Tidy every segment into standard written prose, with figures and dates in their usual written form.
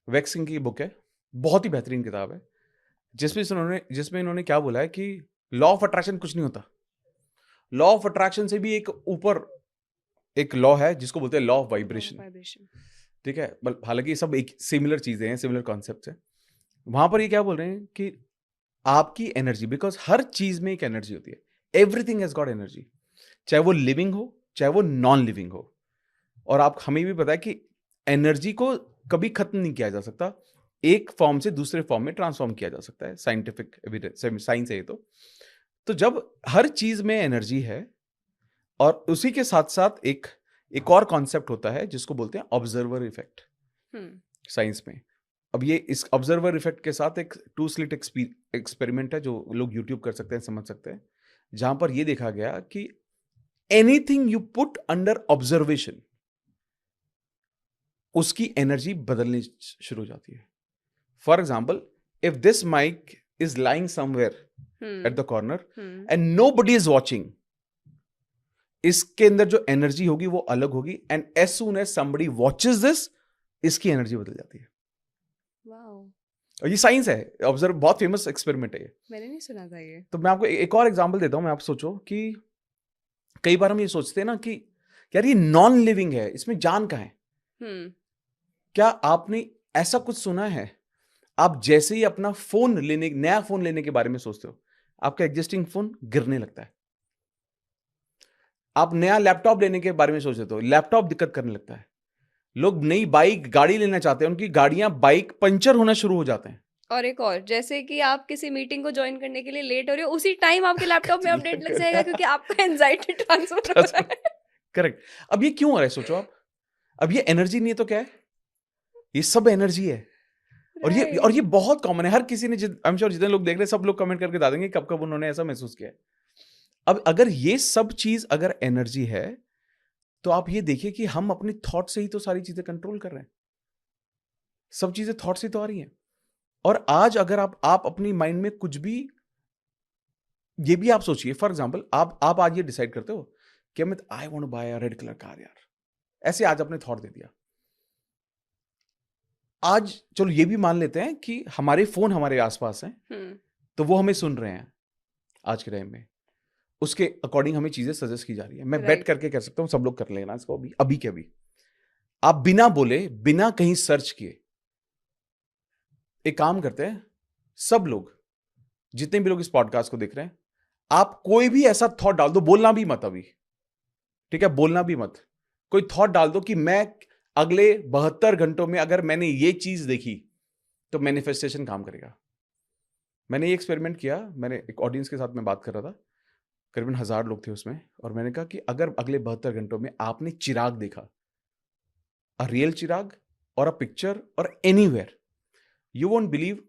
Waxing की book है, बहुत ही बेहतरीन किताब है, जिसमें इन्होंने क्या बोला है कि लॉ ऑफ अट्रैक्शन कुछ नहीं होता। लॉ ऑफ अट्रैक्शन से भी एक ऊपर एक लॉ है जिसको बोलते हैं लॉ ऑफ वाइब्रेशन। ठीक है, हालांकि ये सब एक सिमिलर चीजें हैं, सिमिलर कॉन्सेप्ट्स हैं। वहां पर ये क्या बोल रहे हैं कि आपकी एनर्जी, बिकॉज हर चीज में एक एनर्जी होती है, एवरीथिंग हैज गॉट एनर्जी, चाहे वो लिविंग हो चाहे वो नॉन लिविंग हो। और आप हमें भी पता है कि एनर्जी को कभी खत्म नहीं किया जा सकता, एक फॉर्म से दूसरे फॉर्म में ट्रांसफॉर्म किया जा सकता है, साइंटिफिक एविडेंस, साइंस है ये तो जब हर चीज में एनर्जी है, और उसी के साथ साथ एक और कॉन्सेप्ट होता है जिसको बोलते हैं ऑब्जर्वर इफेक्ट साइंस में। अब ये इस ऑब्जर्वर इफेक्ट के साथ एक 2 स्लिट एक्सपेरिमेंट है जो लोग यूट्यूब कर सकते हैं, समझ सकते हैं, जहां पर ये देखा गया कि anything you put under observation, उसकी एनर्जी बदलनी शुरू हो जाती है। For example, if this mic is lying somewhere at the corner and nobody is watching, इसके अंदर जो एनर्जी होगी वो अलग होगी, and as soon as somebody watches this, इसकी एनर्जी बदल जाती है। और ये साइंस है, ऑब्जर्व, बहुत फेमस एक्सपेरिमेंट है ये, मैंने नहीं सुना था ये। तो मैं आपको एक और एग्जांपल देता हूं। मैं आप सोचो कि कई बार हम ये सोचते हैं ना कि यार ये नॉन लिविंग है, इसमें जान कहाँ है। क्या आपने ऐसा कुछ सुना है, आप जैसे ही अपना फोन लेने, नया फोन लेने के बारे में सोचते हो, आपका एग्जिस्टिंग फोन गिरने लगता है। आप नया लैपटॉप लेने के बारे में सोचते हो, लैपटॉप दिक्कत करने लगता है। लोग नई बाइक, गाड़ी लेना चाहते हैं, उनकी गाड़ियां, बाइक पंचर होना शुरू हो जाते हैं। और एक और, जैसे कि आप किसी मीटिंग को ज्वाइन करने के लिए लेट हो रहे हो, उसी टाइम आपके लैपटॉप में अपडेट लग जाएगा क्योंकि आपका एंजाइटी ट्रांसफर हो रहा है। करेक्ट। अब ये क्यों हो रहा है सोचो आप, अब ये एनर्जी नहीं है तो क्या है, ये सब एनर्जी है। और ये बहुत कॉमन है, हर किसी ने, आई एम श्योर जितने लोग देख रहे हैं सब लोग कमेंट करके बता देंगे कब कब उन्होंने ऐसा महसूस किया है। अब अगर ये सब चीज अगर एनर्जी है, तो आप ये देखिए कि हम अपने थॉट से ही तो सारी चीजें कंट्रोल कर रहे हैं, सब चीजें थॉट से तो आ रही हैं। और आज अगर आप अपनी माइंड में कुछ भी, ये भी आप सोचिए, फॉर एग्जांपल आप आज ये डिसाइड करते हो कि मैं I want to buy a red colour car यार, ऐसे आज अपने थॉट दे दिया। आज चलो ये भी मान लेते हैं कि हमारे फोन हमारे आसपास हैं, तो वो हमें सुन रहे हैं आज के टाइम में, उसके अकॉर्डिंग हमें चीजें सजेस्ट की जा रही है। मैं बेट करके कह सकता हूं, सब लोग कर लेना इसको अभी के अभी, आप बिना बोले, बिना कहीं सर्च किए, एक काम करते हैं, सब लोग, जितने भी लोग इस पॉडकास्ट को देख रहे हैं, आप कोई भी ऐसा थॉट डाल दो, बोलना भी मत अभी, ठीक है, बोलना भी मत, कोई थॉट डाल दो कि मैं अगले 72 घंटों में अगर मैंने ये चीज देखी तो मैनिफेस्टेशन काम करेगा। मैंने ये एक्सपेरिमेंट किया, मैंने एक ऑडियंस के साथ में बात कर रहा था, करीबन 1000 लोग थे उसमें, और मैंने कहा कि अगर अगले 72 घंटों में आपने चिराग देखा, अ रियल चिराग और अ पिक्चर और एनीवेयर, यू वोंट बिलीव,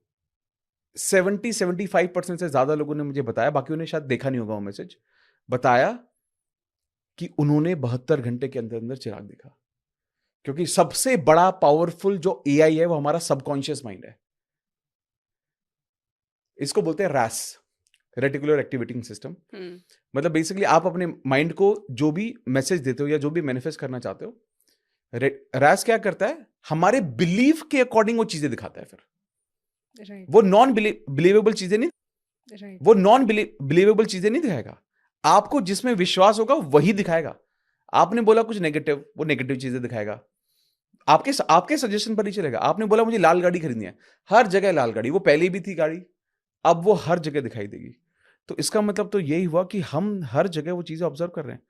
70-75% से ज्यादा लोगों ने मुझे बताया, बाकी उन्हें शायद देखा नहीं होगा वो मैसेज, बताया कि उन्होंने 72 घंटे के अंदर अंदर चिराग देखा। क्योंकि सबसे बड़ा पावरफुल जो एआई है वो हमारा सबकॉन्शियस माइंड है। इसको बोलते हैं रैस, रेटिकुलर एक्टिवेटिंग सिस्टम। मतलब बेसिकली आप अपने माइंड को जो भी मैसेज देते हो या जो भी मैनिफेस्ट करना चाहते हो, रैस क्या करता है, हमारे बिलीफ के अकॉर्डिंग वो चीजें दिखाता है। फिर वो नॉन बिलीवेबल चीजें नहीं, वो नॉन बिलीवेबल चीजें नहीं दिखाएगा, आपको जिसमें विश्वास होगा वही दिखाएगा। आपने बोला कुछ नेगेटिव, वो नेगेटिव चीजें दिखाएगा। आपके सजेशन पर ही चलेगा। आपने बोला मुझे लाल गाड़ी खरीदनी है, हर जगह लाल गाड़ी, वो पहले भी थी गाड़ी, अब वो हर जगह दिखाई देगी। तो इसका मतलब तो यही हुआ कि हम हर जगह वो चीजें ऑब्जर्व कर रहे हैं।